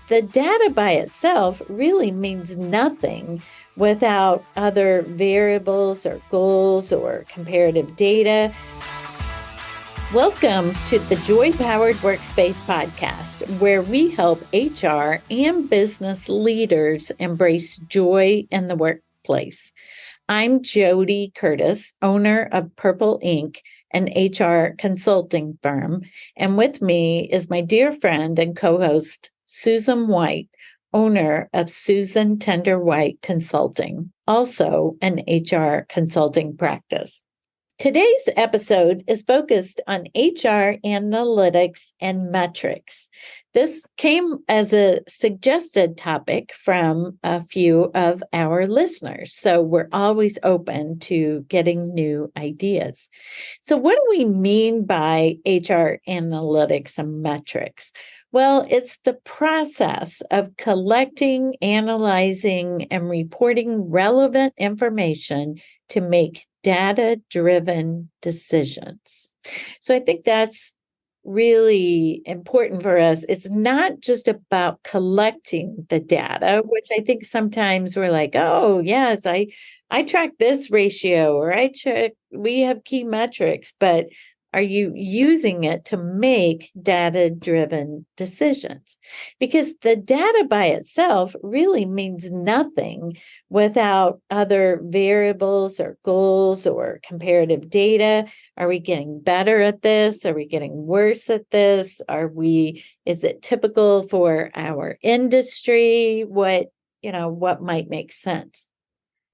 the data by itself really means nothing without other variables or goals or comparative data. Welcome to the Joy Powered Workspace podcast, where we help HR and business leaders embrace joy in the workplace. I'm JoDee Curtis, owner of Purple Inc., an HR consulting firm, and with me is my dear friend and co-host, Susan White, owner of Susan Tender White Consulting, also an HR consulting practice. Today's episode is focused on HR analytics and metrics. This came as a suggested topic from a few of our listeners, so we're always open to getting new ideas. So what do we mean by HR analytics and metrics? Well, it's the process of collecting, analyzing, and reporting relevant information to make data-driven decisions. So I think that's really important for us. It's not just about collecting the data, which I think sometimes we're like, oh, yes, I track this ratio, or we have key metrics, but are you using it to make data-driven decisions? Because the data by itself really means nothing without other variables or goals or comparative data. Are we getting better at this? Are we getting worse at this? Is it typical for our industry? What might make sense?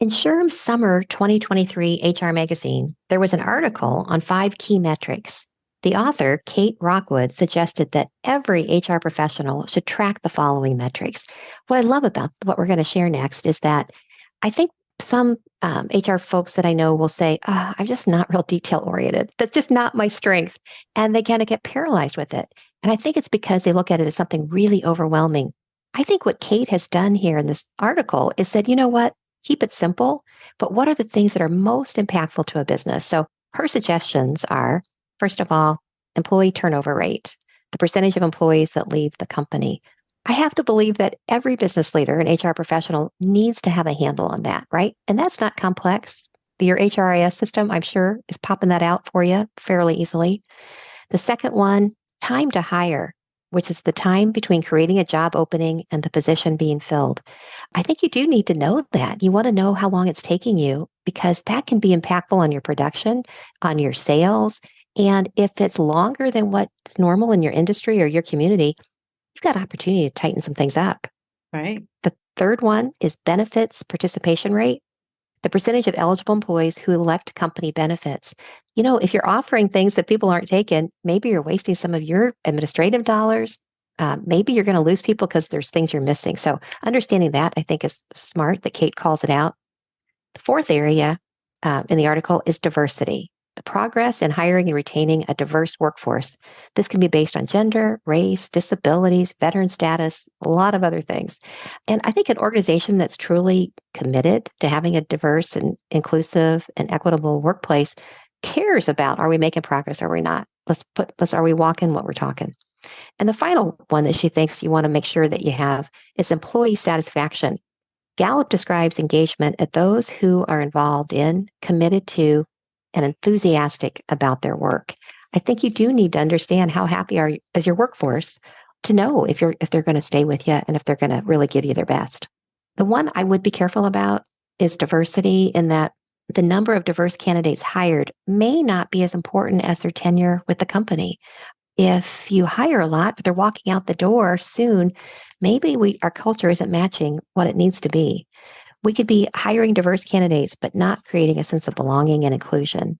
In SHRM's summer 2023 HR magazine, there was an article on 5 key metrics. The author, Kate Rockwood, suggested that every HR professional should track the following metrics. What I love about what we're going to share next is that I think some HR folks that I know will say, I'm just not real detail oriented. That's just not my strength. And they kind of get paralyzed with it. And I think it's because they look at it as something really overwhelming. I think what Kate has done here in this article is said, you know what? Keep it simple, but what are the things that are most impactful to a business? So her suggestions are, first of all, employee turnover rate, the percentage of employees that leave the company. I have to believe that every business leader and HR professional needs to have a handle on that, right? And that's not complex. Your HRIS system, I'm sure, is popping that out for you fairly easily. The second one, time to hire, which is the time between creating a job opening and the position being filled. I think you do need to know that. You want to know how long it's taking you, because that can be impactful on your production, on your sales. And if it's longer than what's normal in your industry or your community, you've got opportunity to tighten some things up. Right. The third one is benefits participation rate, the percentage of eligible employees who elect company benefits. If you're offering things that people aren't taking, maybe you're wasting some of your administrative dollars. Maybe you're going to lose people because there's things you're missing. So understanding that, I think, is smart that Kate calls it out. The fourth area in the article is diversity, the progress in hiring and retaining a diverse workforce. This can be based on gender, race, disabilities, veteran status, a lot of other things. And I think an organization that's truly committed to having a diverse and inclusive and equitable workplace cares about, are we making progress or are we not? Are we walking what we're talking? And the final one that she thinks you want to make sure that you have is employee satisfaction. Gallup describes engagement as those who are involved in, committed to, and enthusiastic about their work. I think you do need to understand how happy are you as your workforce to know if they're going to stay with you and if they're going to really give you their best. The one I would be careful about is diversity, in that the number of diverse candidates hired may not be as important as their tenure with the company. If you hire a lot, but they're walking out the door soon, maybe our culture isn't matching what it needs to be. We could be hiring diverse candidates, but not creating a sense of belonging and inclusion.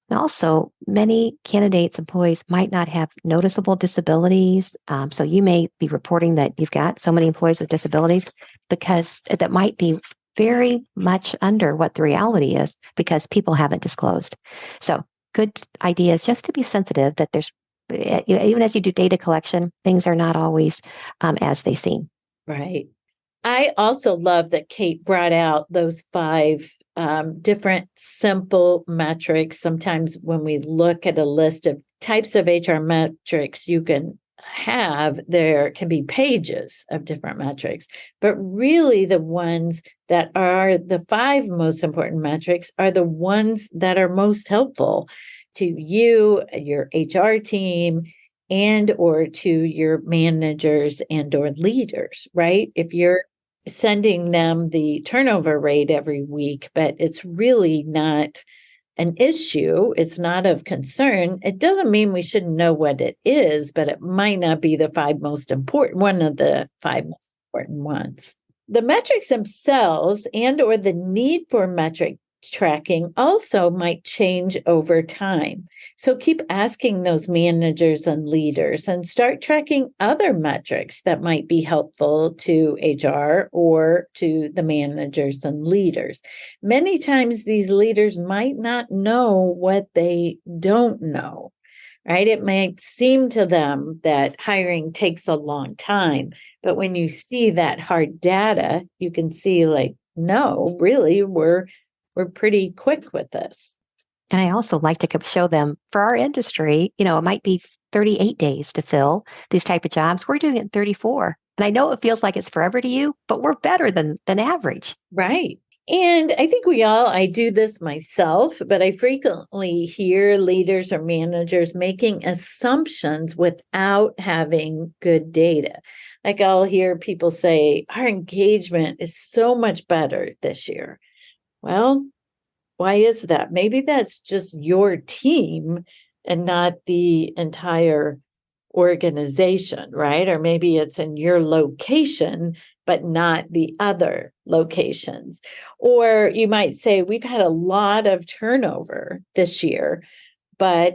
And also, many candidates, employees might not have noticeable disabilities. So you may be reporting that you've got so many employees with disabilities, because that might be very much under what the reality is, because people haven't disclosed. So good idea is just to be sensitive that there's, even as you do data collection, things are not always as they seem. Right. I also love that Kate brought out those 5 different simple metrics. Sometimes when we look at a list of types of HR metrics, you can there can be pages of different metrics, but really the ones that are the 5 most important metrics are the ones that are most helpful to you, your HR team, and or to your managers and or leaders, right? If you're sending them the turnover rate every week, but it's really not an issue, it's not of concern, it doesn't mean we shouldn't know what it is, but it might not be the 5 most important, one of the 5 most important ones. The metrics themselves and or the need for metric tracking also might change over time. So keep asking those managers and leaders and start tracking other metrics that might be helpful to HR or to the managers and leaders. Many times these leaders might not know what they don't know, right? It might seem to them that hiring takes a long time, but when you see that hard data, you can see like, no, really, we're pretty quick with this. And I also like to show them for our industry, it might be 38 days to fill these type of jobs. We're doing it in 34. And I know it feels like it's forever to you, but we're better than average. Right. And I think I do this myself, but I frequently hear leaders or managers making assumptions without having good data. Like I'll hear people say, our engagement is so much better this year. Well, why is that? Maybe that's just your team and not the entire organization, right? Or maybe it's in your location, but not the other locations. Or you might say, we've had a lot of turnover this year, but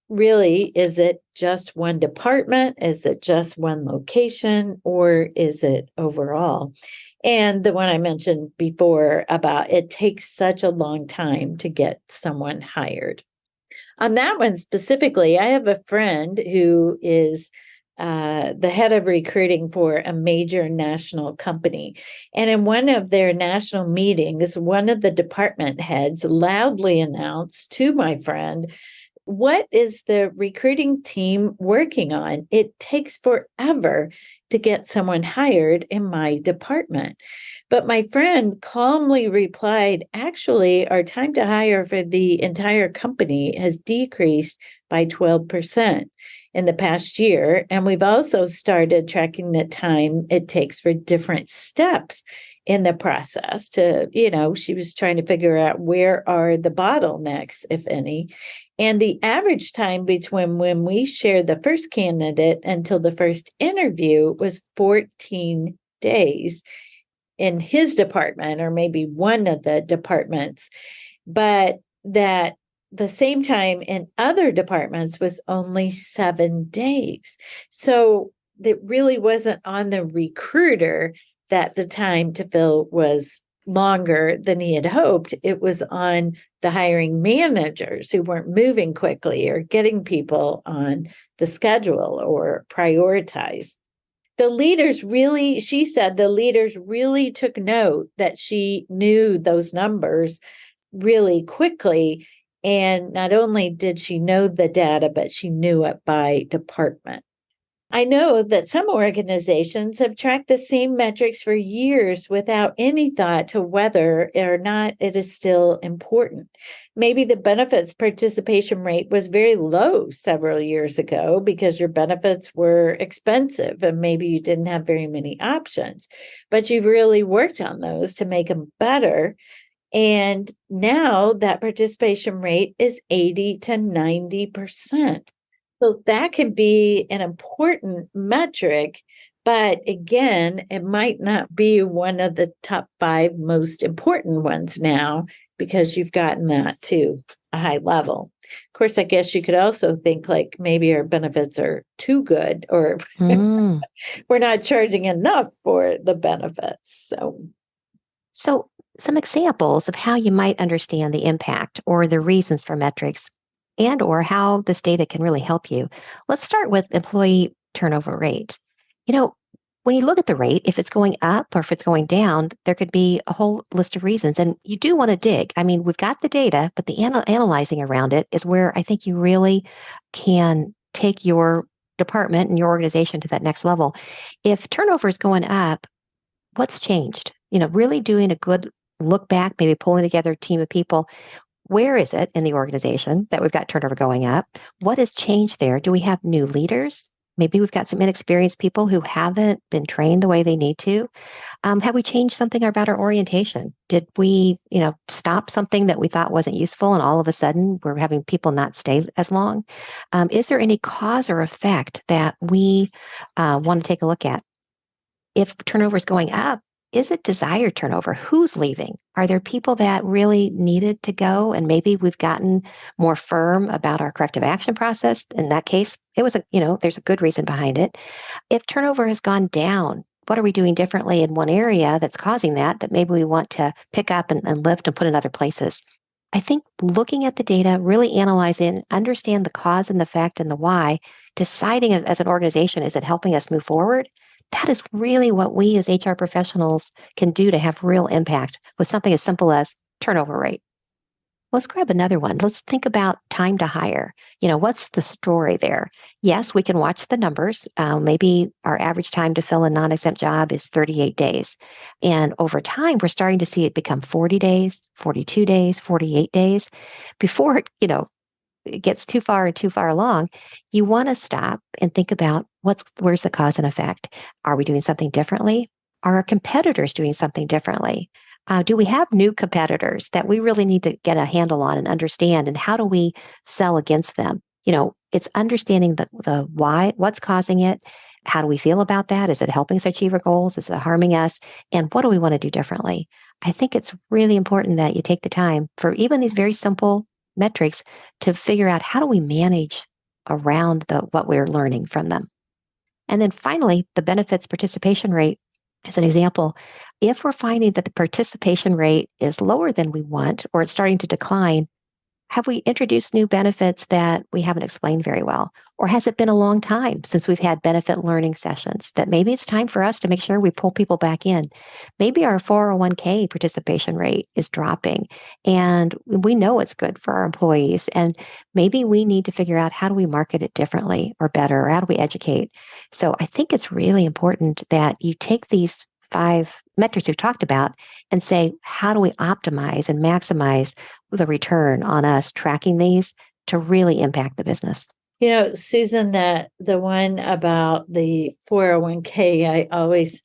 really, is it just one department? Is it just one location? Or is it overall? And the one I mentioned before about it takes such a long time to get someone hired. On that one specifically, I have a friend who is the head of recruiting for a major national company. And in one of their national meetings, one of the department heads loudly announced to my friend, what is the recruiting team working on? It takes forever to get someone hired in my department. But my friend calmly replied, actually, our time to hire for the entire company has decreased by 12% in the past year. And we've also started tracking the time it takes for different steps in the process to, she was trying to figure out where are the bottlenecks, if any. And the average time between when we shared the first candidate until the first interview was 14 days in his department, or maybe one of the departments, but that the same time in other departments was only 7 days. So it really wasn't on the recruiter that the time to fill was longer than he had hoped. It was on the hiring managers who weren't moving quickly or getting people on the schedule or prioritized. She said the leaders really took note that she knew those numbers really quickly. And not only did she know the data, but she knew it by department. I know that some organizations have tracked the same metrics for years without any thought to whether or not it is still important. Maybe the benefits participation rate was very low several years ago because your benefits were expensive and maybe you didn't have very many options, but you've really worked on those to make them better. And now that participation rate is 80 to 90%. So that can be an important metric, but again, it might not be one of the top 5 most important ones now because you've gotten that to a high level. Of course, I guess you could also think like maybe our benefits are too good or we're not charging enough for the benefits. So some examples of how you might understand the impact or the reasons for metrics and or how this data can really help you. Let's start with employee turnover rate. When you look at the rate, if it's going up or if it's going down, there could be a whole list of reasons. And you do want to dig. I mean, we've got the data, but the analyzing around it is where I think you really can take your department and your organization to that next level. If turnover is going up, what's changed? Really doing a good look back, maybe pulling together a team of people. Where is it in the organization that we've got turnover going up? What has changed there? Do we have new leaders? Maybe we've got some inexperienced people who haven't been trained the way they need to. Have we changed something about our orientation? Did we, stop something that we thought wasn't useful and all of a sudden we're having people not stay as long? Is there any cause or effect that we want to take a look at? If turnover is going up, is it desired turnover? Who's leaving? Are there people that really needed to go? And maybe we've gotten more firm about our corrective action process. In that case, it was there's a good reason behind it. If turnover has gone down, what are we doing differently in one area that's causing that maybe we want to pick up and lift and put in other places? I think looking at the data, really analyzing, understand the cause and the effect and the why, deciding as an organization, is it helping us move forward? That is really what we as HR professionals can do to have real impact with something as simple as turnover rate. Let's grab another one. Let's think about time to hire. What's the story there? Yes, we can watch the numbers. Maybe our average time to fill a non-exempt job is 38 days. And over time, we're starting to see it become 40 days, 42 days, 48 days. Before it gets too far and too far along, you want to stop and think about where's the cause and effect. Are we doing something differently? Are our competitors doing something differently? Do we have new competitors that we really need to get a handle on and understand? And how do we sell against them? It's understanding the why, what's causing it. How do we feel about that? Is it helping us achieve our goals? Is it harming us? And what do we want to do differently? I think it's really important that you take the time for even these very simple metrics to figure out how do we manage around what we're learning from them. And then finally, the benefits participation rate. As an example, if we're finding that the participation rate is lower than we want or it's starting to decline, have we introduced new benefits that we haven't explained very well? Or has it been a long time since we've had benefit learning sessions that maybe it's time for us to make sure we pull people back in? Maybe our 401k participation rate is dropping and we know it's good for our employees. And maybe we need to figure out how do we market it differently or better, or how do we educate? So I think it's really important that you take these 5 metrics we've talked about and say, how do we optimize and maximize the return on us tracking these to really impact the business? Susan, the one about the 401k, I always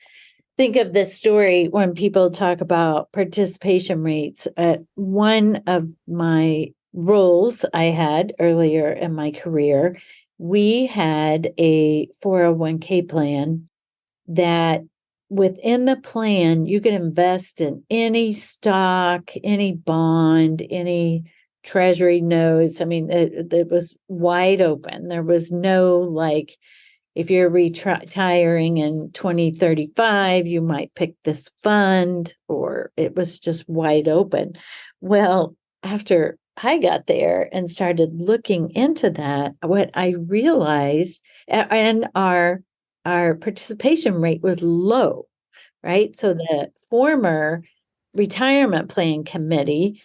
think of this story when people talk about participation rates. One of my roles I had earlier in my career, we had a 401k plan that within the plan, you could invest in any stock, any bond, any treasury notes. I mean, it was wide open. There was no if you're retiring in 2035, you might pick this fund, or it was just wide open. Well, after I got there and started looking into that, what I realized, and our participation rate was low, right? So the former retirement plan committee,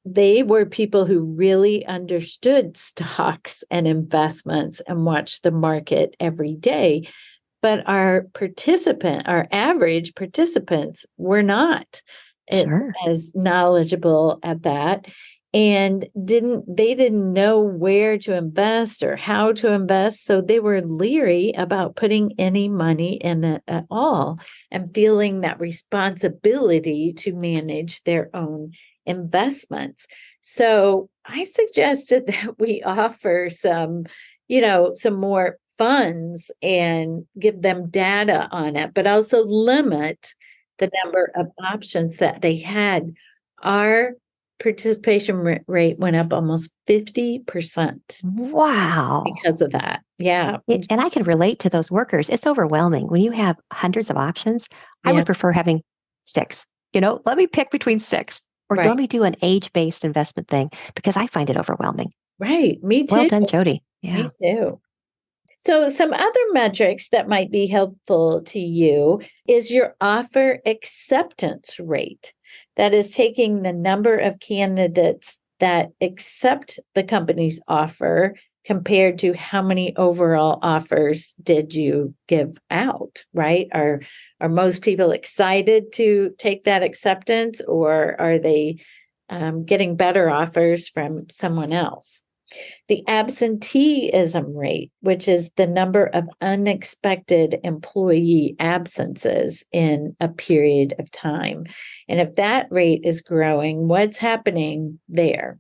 they were people who really understood stocks and investments and watched the market every day. But our average participants were not as knowledgeable at that. And they didn't know where to invest or how to invest. So they were leery about putting any money in it at all and feeling that responsibility to manage their own investments. So I suggested that we offer some more funds and give them data on it, but also limit the number of options that they had. Our participation rate went up almost 50%. Wow. Because of that. Yeah. And I can relate to those workers. It's overwhelming. When you have hundreds of options, I would prefer having 6. Let me pick between 6 or let me do an age-based investment thing because I find it overwhelming. Right. Me too. Well done, JoDee. Yeah. Me too. So some other metrics that might be helpful to you is your offer acceptance rate. That is taking the number of candidates that accept the company's offer compared to how many overall offers did you give out, right? Are most people excited to take that acceptance, or are they getting better offers from someone else? The absenteeism rate, which is the number of unexpected employee absences in a period of time. And if that rate is growing, what's happening there?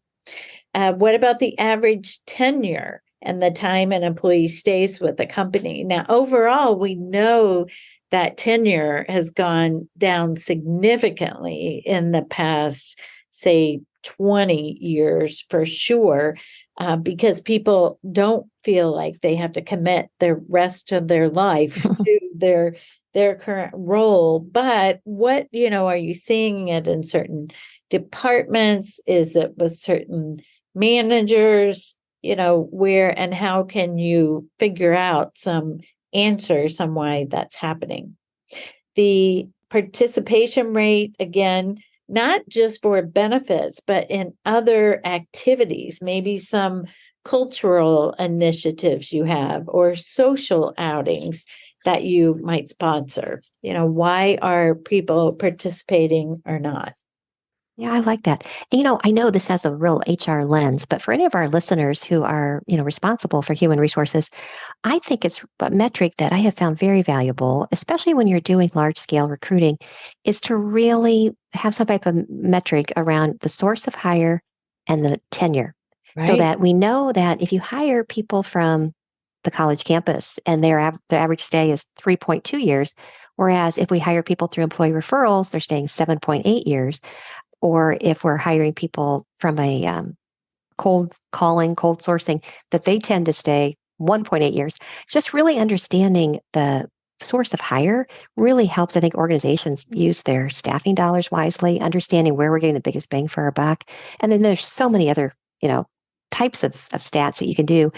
What about the average tenure and the time an employee stays with the company? Now, overall, we know that tenure has gone down significantly in the past, say, 20 years for sure, because people don't feel like they have to commit the rest of their life to their current role. But what, are you seeing it in certain departments? Is it with certain managers? Where and how can you figure out some why that's happening? The participation rate, again, not just for benefits, but in other activities, maybe some cultural initiatives you have or social outings that you might sponsor. Why are people participating or not? Yeah, I like that. I know this has a real HR lens, but for any of our listeners who are, responsible for human resources, I think it's a metric that I have found very valuable, especially when you're doing large scale recruiting, is to really have some type of metric around the source of hire and the tenure. So Right. that we know that if you hire people from the college campus and their average stay is 3.2 years, whereas if we hire people through employee referrals, they're staying 7.8 years, or if we're hiring people from a cold calling, cold sourcing, that they tend to stay 1.8 years. Just really understanding the source of hire really helps, I think, organizations use their staffing dollars wisely, understanding where we're getting the biggest bang for our buck. And then there's so many other, types of stats that you can do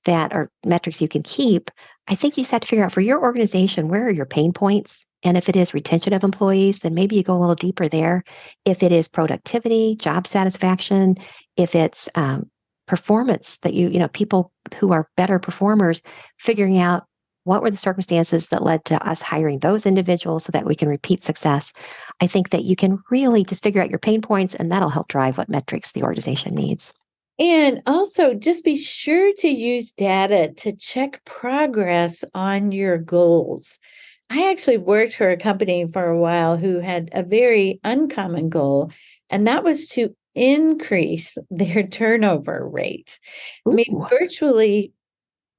that are metrics you can keep. I think you just have to figure out for your organization, where are your pain points? And if it is retention of employees, then maybe you go a little deeper there. If it is productivity, job satisfaction, if it's performance that people who are better performers, figuring out what were the circumstances that led to us hiring those individuals so that we can repeat success. I think that you can really just figure out your pain points, and that'll help drive what metrics the organization needs. And also just be sure to use data to check progress on your goals. I actually worked for a company for a while who had a very uncommon goal, and that was to increase their turnover rate. I mean, Ooh. virtually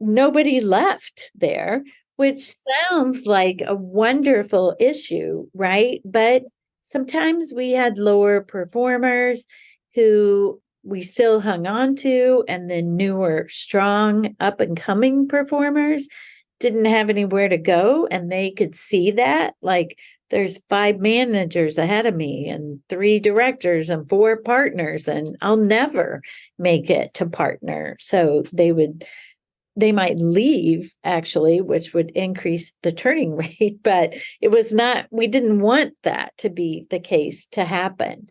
nobody left there, which sounds like a wonderful issue, right? But sometimes we had lower performers who we still hung on to, and then newer, strong, up and coming performers didn't have anywhere to go, and they could see that. Like, there's 5 managers ahead of me and 3 directors and 4 partners, and I'll never make it to partner. So they might leave, actually, which would increase the turning rate, but we didn't want that to be the case to happen.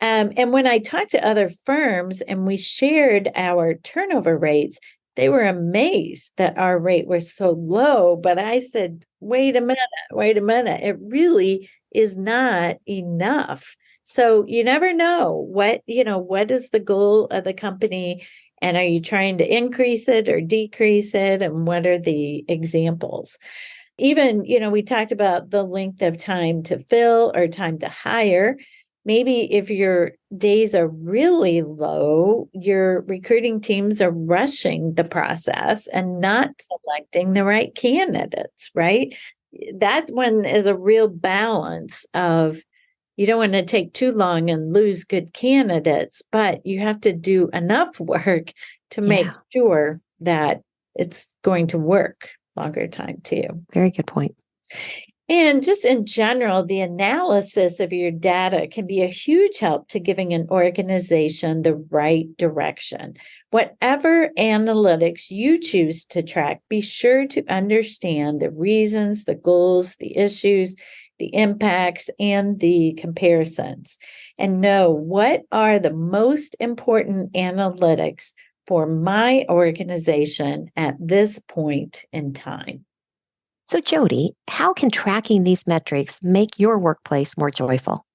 And when I talked to other firms and we shared our turnover rates, they were amazed that our rate was so low. But I said, wait a minute, it really is not enough. So you never know what is the goal of the company, and are you trying to increase it or decrease it? And what are the examples? Even, we talked about the length of time to fill or time to hire. Maybe if your days are really low, your recruiting teams are rushing the process and not selecting the right candidates, right? That one is a real balance of, you don't want to take too long and lose good candidates, but you have to do enough work to make sure that it's going to work longer time too. Very good point. And just in general, the analysis of your data can be a huge help to giving an organization the right direction. Whatever analytics you choose to track, be sure to understand the reasons, the goals, the issues, the impacts, and the comparisons, and know what are the most important analytics for my organization at this point in time. So, JoDee, how can tracking these metrics make your workplace more joyful?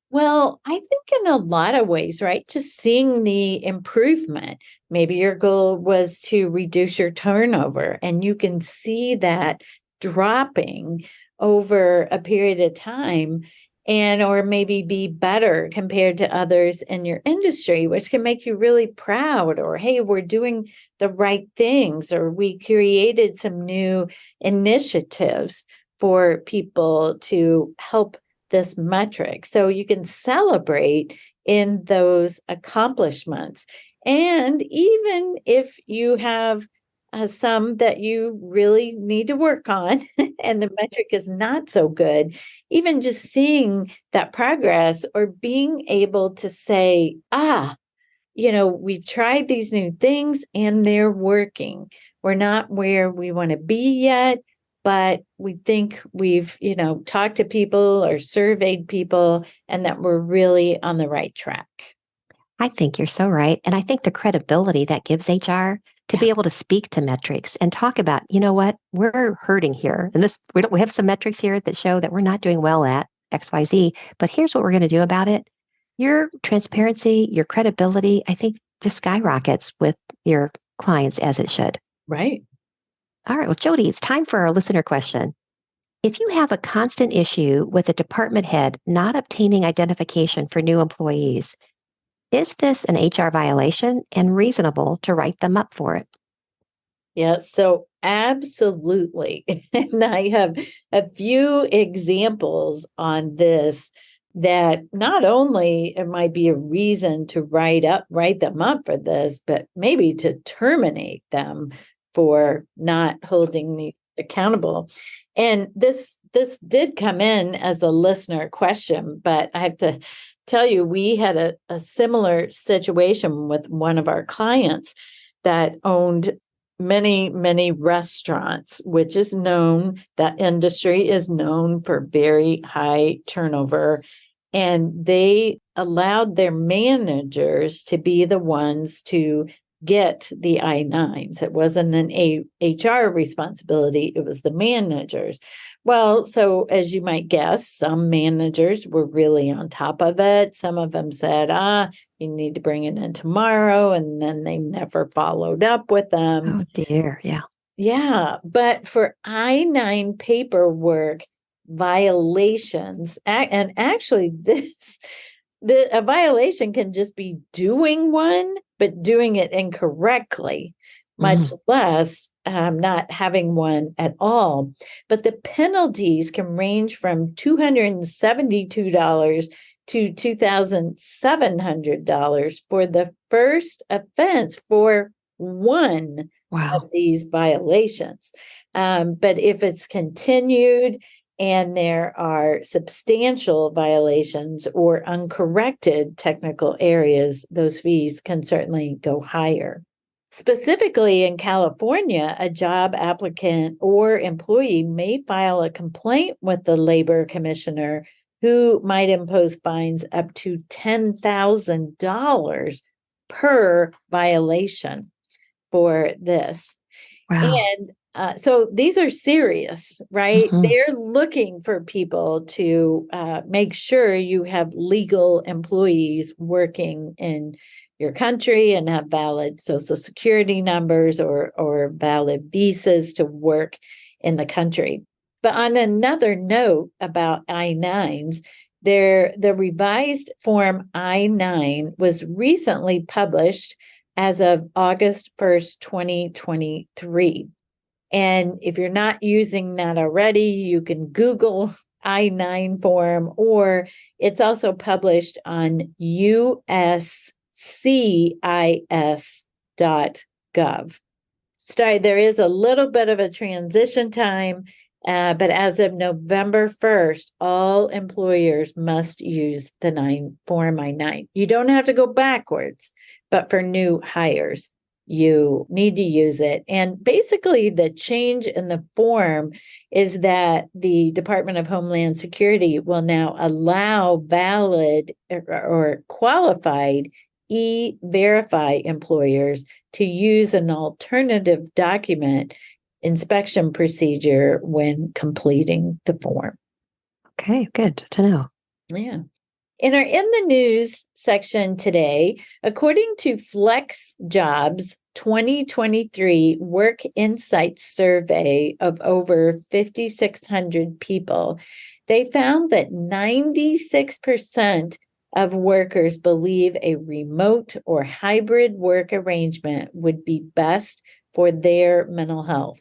Well, I think in a lot of ways, right? Just seeing the improvement. Maybe your goal was to reduce your turnover, and you can see that dropping over a period of time, and or maybe be better compared to others in your industry, which can make you really proud. Or, hey, we're doing the right things, or we created some new initiatives for people to help this metric. So you can celebrate in those accomplishments. And even if you have some that you really need to work on and the metric is not so good, even just seeing that progress or being able to say, we've tried these new things and they're working. We're not where we want to be yet, but we think we've, talked to people or surveyed people and that we're really on the right track. I think you're so right. And I think the credibility that gives HR to be Yeah. able to speak to metrics and talk about, you know what, we're hurting here. And we have some metrics here that show that we're not doing well at XYZ, but here's what we're going to do about it. Your transparency, your credibility, I think just skyrockets with your clients as it should. Right. All right. Well, JoDee, it's time for our listener question. If you have a constant issue with a department head not obtaining identification for new employees, is this an HR violation and reasonable to write them up for it? Yeah, so absolutely. And I have a few examples on this that not only it might be a reason to write them up for this, but maybe to terminate them for not holding me accountable. And this did come in as a listener question, but I have to tell you, we had a similar situation with one of our clients that owned many, many restaurants, which is known, that industry is known for very high turnover. And they allowed their managers to be the ones to get the I-9s. It wasn't an HR responsibility, it was the managers. Well, so as you might guess, some managers were really on top of it. Some of them said, you need to bring it in tomorrow. And then they never followed up with them. Oh, dear. Yeah. Yeah. But for I-9 paperwork violations, and actually a violation can just be doing one, but doing it incorrectly, much less not having one at all. But the penalties can range from $272 to $2,700 for the first offense for one of these violations. But if it's continued and there are substantial violations or uncorrected technical areas, those fees can certainly go higher. Specifically in California, a job applicant or employee may file a complaint with the labor commissioner, who might impose fines up to $10,000 per violation for this. Wow. And so these are serious, right? They're looking for people to make sure you have legal employees working in your country and have valid Social Security numbers or valid visas to work in the country. But on another note about I-9s, the revised Form I-9 was recently published as of August 1st, 2023. And if you're not using that already, you can Google I-9 form, or it's also published on uscis.gov. Sorry, there is a little bit of a transition time, but as of November 1st, all employers must use the Form I-9. You don't have to go backwards, but for new hires, you need to use it. And basically, the change in the form is that the Department of Homeland Security will now allow valid or qualified verify employers to use an alternative document inspection procedure when completing the form. Okay, good to know. Yeah. In our In the News section today, according to Flex Jobs 2023 Work Insights survey of over 5,600 people, they found that 96% of workers believe a remote or hybrid work arrangement would be best for their mental health.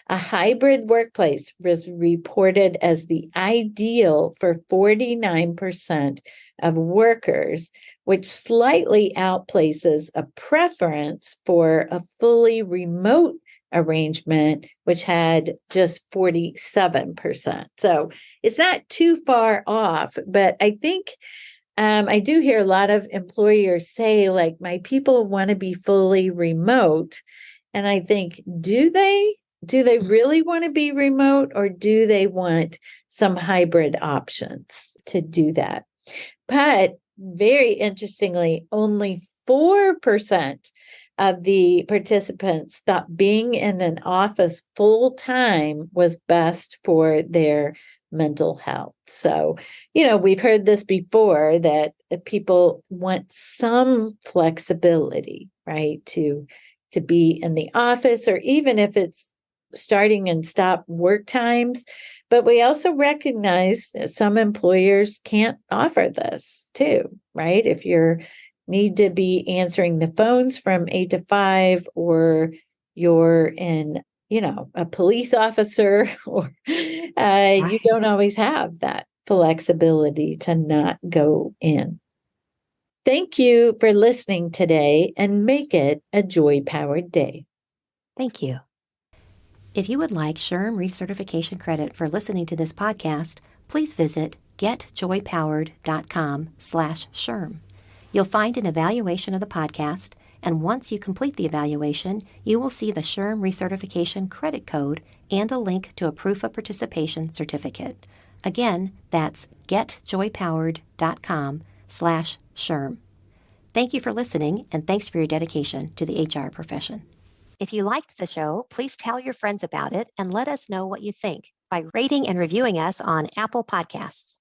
A hybrid workplace was reported as the ideal for 49% of workers, which slightly outplaces a preference for a fully remote arrangement, which had just 47%. So it's not too far off, but I think I do hear a lot of employers say, like, my people want to be fully remote. And I think, do they? Do they really want to be remote, or do they want some hybrid options to do that? But very interestingly, only 4% of the participants thought being in an office full time was best for their mental health. So, we've heard this before, that people want some flexibility, right? To be in the office, or even if it's starting and stop work times. But we also recognize that some employers can't offer this too, right? If you need to be answering the phones from 8 to 5, or you're in, a police officer, or you don't always have that flexibility to not go in. Thank you for listening today, and make it a joy-powered day. Thank you. If you would like SHRM recertification credit for listening to this podcast, please visit getjoypowered.com/SHRM. You'll find an evaluation of the podcast, and once you complete the evaluation, you will see the SHRM recertification credit code and a link to a proof of participation certificate. Again, that's getjoypowered.com/SHRM. Thank you for listening, and thanks for your dedication to the HR profession. If you liked the show, please tell your friends about it and let us know what you think by rating and reviewing us on Apple Podcasts.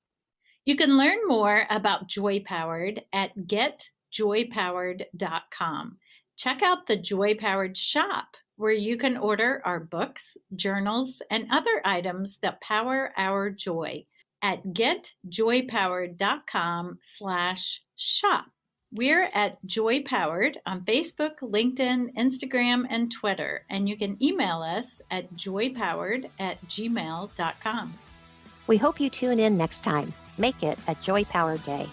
You can learn more about Joy Powered at getjoypowered.com. Check out the Joy Powered shop, where you can order our books, journals, and other items that power our joy at getjoypowered.com/shop. We're at Joy Powered on Facebook, LinkedIn, Instagram, and Twitter, and you can email us at joypowered@gmail.com. We hope you tune in next time. Make it a joy-powered day.